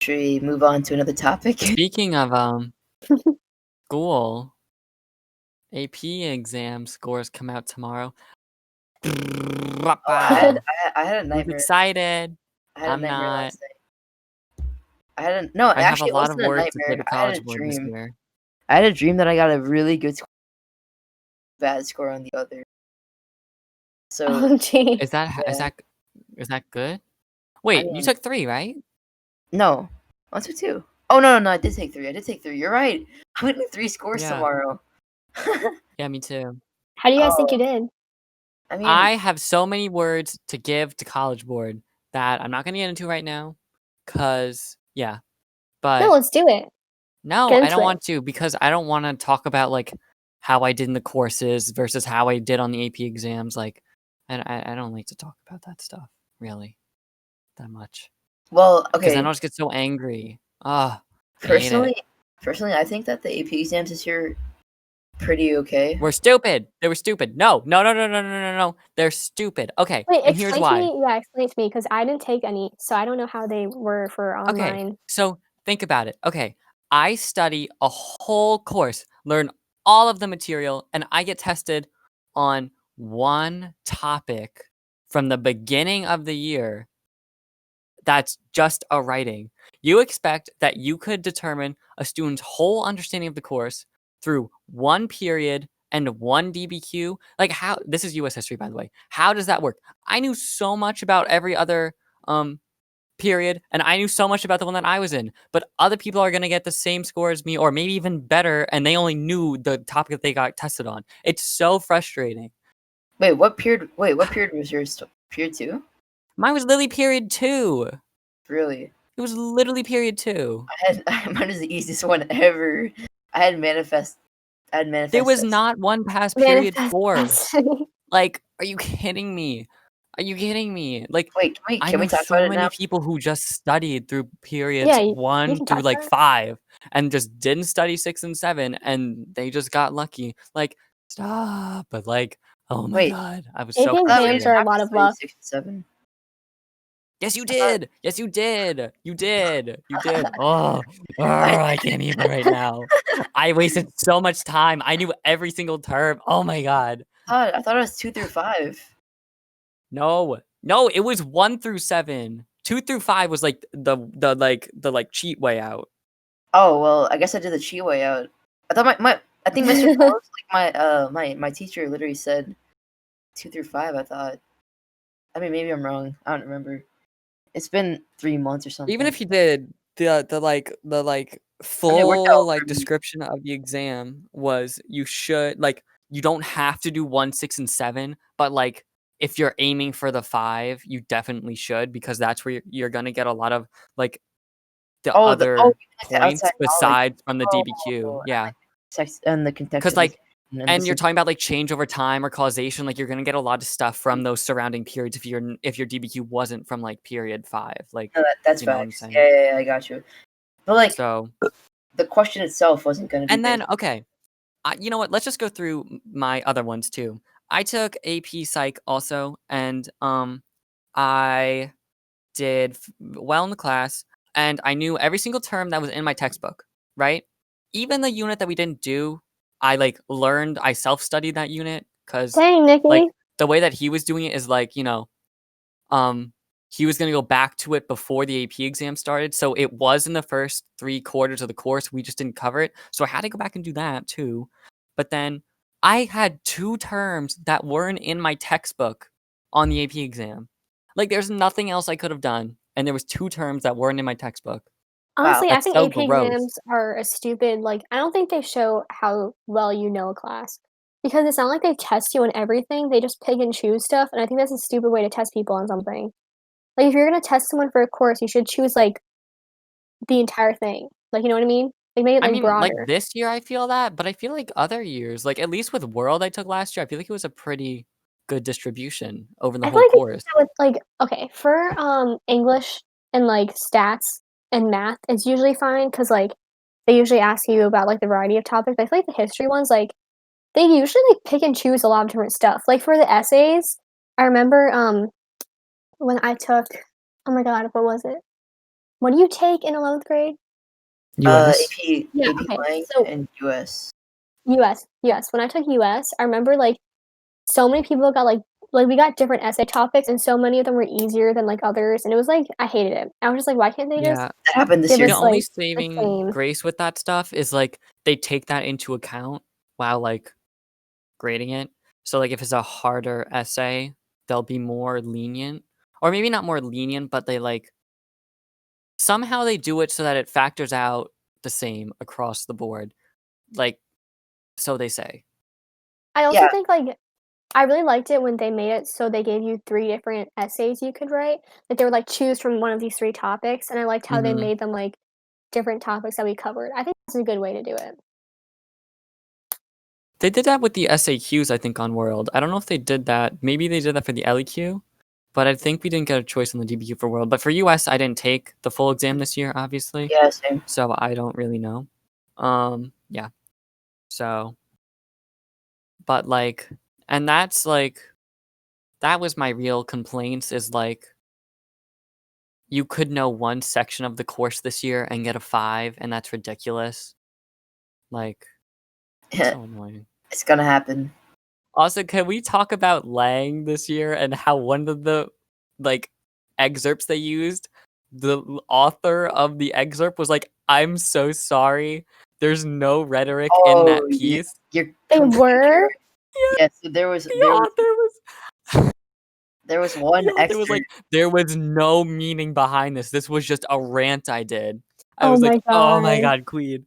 Should we move on to another topic? Speaking of school, AP exam scores come out tomorrow. I had a Who's nightmare. excited? I had a I'm nightmare not. last night. No, I have a actually, it lot of wasn't a work to say nightmare. to I had a College Board this dream. year. I had a dream that I got a really good score, bad score on the other. So Oh, gee. Is that good? Wait, you mean- took 3, right? no, 1, 2, 2. Oh no, I did take 3. You're right. I'm getting 3 scores Yeah. tomorrow. Yeah, me too. How do you guys think you did? I mean, I have so many words to give to College Board that I'm not going to get into right now. But No, let's do it. no, Get I into don't it. want to because I don't want to talk about like how I did in the courses versus how I did on the AP exams. Like, I don't like to talk about that stuff really that much well, because okay. then I'll just get so angry. I hate it. Personally, I think that the AP exams this year pretty okay. We're stupid. They were stupid. No. They're stupid. Okay, Wait, and here's why. explain to me because I didn't take any, so I don't know how they were for online. Okay, so think about it. Okay, I study a whole course, learn all of the material, and I get tested on one topic from the beginning of the year. That's just a writing. You expect that you could determine a student's whole understanding of the course through one period and one DBQ? Like how this is US history, by the way. How does that work? I knew so much about every other period, and I knew so much about the one that I was in, but other people are going to get the same score as me or maybe even better, and they only knew the topic that they got tested on. It's so frustrating. Wait, what period was yours? Period 2? Mine was literally period 2. Really? It was literally period 2. Mine was the easiest one ever. I had manifest. There was not one past period 4. Like, are you kidding me? Like, Wait, I can know we talk so about it many now? people who just studied through periods Yeah, you 1 can through talk like about it. 5 and just didn't study 6 and 7 and they just got lucky. Like, stop. But like, oh my Wait. God. I was AP so I thought we exams didn't frustrated. are a have to lot of study luck. 6 and 7. Yes, you did. Yes, you did. You did. Oh, I can't even right now. I wasted so much time. I knew every single term. Oh my God. I thought it was 2 through 5. No, it was 1 through 7. 2 through 5 was like the cheat way out. Oh well, I guess I did the cheat way out. I thought I think Mr. Post, like my teacher literally said 2 through 5. I thought. I mean, maybe I'm wrong. I don't remember. It's been 3 months or something. Even if you did the worked out full for me. description of the exam was you don't have to do 1, 6, and 7, but like if you're aiming for the 5, you definitely should because that's where you're gonna get a lot of like the other points outside besides from the Oh, DBQ. Yeah, and the because contextual. like. And you're talking about like change over time or causation, like you're gonna get a lot of stuff from those surrounding periods if your DBQ wasn't from like period 5. Like that's you know what I'm facts. saying? Yeah, I got you. But like So the question itself wasn't gonna be. and then okay, you know what? Let's just go through my other ones too. I took AP Psych also, and I did well in the class, and I knew every single term that was in my textbook. Right? Even the unit that we didn't do, I like learned. I self-studied that unit because Dang, Nikki. like the way that he was doing it is like he was going to go back to it before the AP exam started. So it was in the first 3 quarters of the course. We just didn't cover it. So I had to go back and do that too. But then I had 2 terms that weren't in my textbook on the AP exam. Like there's nothing else I could have done. And there was 2 terms that weren't in my textbook. Honestly, I That's think so AP gross. exams are a stupid, like, I don't think they show how well you know a class. Because it's not like they test you on everything, they just pick and choose stuff, and I think that's a stupid way to test people on something. Like, if you're gonna test someone for a course, you should choose, like, the entire thing. Like, you know what I mean? Like, make it, like, Like broader. this year I feel that, but I feel like other years, like at least with World I took last year, I feel like it was a pretty good distribution over the I feel whole like course. with, like, okay, for, English and, like, stats and math, it's usually fine because like, they usually ask you about, like, the variety of topics. I feel like the history ones, like, they usually, like, pick and choose a lot of different stuff. Like, for the essays, I remember, when I took oh my god, what was it? What do you take in 11th grade? US. AP Yeah, AP okay, Lang so and US. US. When I took US, I remember, like, so many people got, like, we got different essay topics, and so many of them were easier than, like, others, and it was like, I hated it. I was just like, "Why can't they just Yeah. That happened this give year. The us, only like, the saving same?" grace with that stuff is like they take that into account while like grading it. So like if it's a harder essay, they'll be more lenient. Or maybe not more lenient, but they like somehow they do it so that it factors out the same across the board. Like so they say. I also Yeah, think, like, I really liked it when they made it so they gave you 3 different essays you could write. Like, they were like, "Choose from one of these 3 topics," and I liked how they Mhm. made them, like, different topics that we covered. I think that's a good way to do it. They did that with the SAQs, I think, on World. I don't know if they did that. Maybe they did that for the LEQ, but I think we didn't get a choice on the DBQ for World. But for US, I didn't take the full exam this year, obviously. yeah, same. So I don't really know. Yeah. So, but like, and that's like, that was my real complaints is like, you could know one section of the course this year and get a 5, and that's ridiculous. Like, so annoying. It's gonna happen. Also, can we talk about Lang this year and how one of the like excerpts they used, the author of the excerpt was like, "I'm so sorry. There's no rhetoric in Oh, that piece." you're They completely were? right. Yes, so there was The there was author was there was one the author was excerpt. like, "There was no meaning behind this. This was just a rant I did." I Oh was my like, "Oh my god. god, Queen."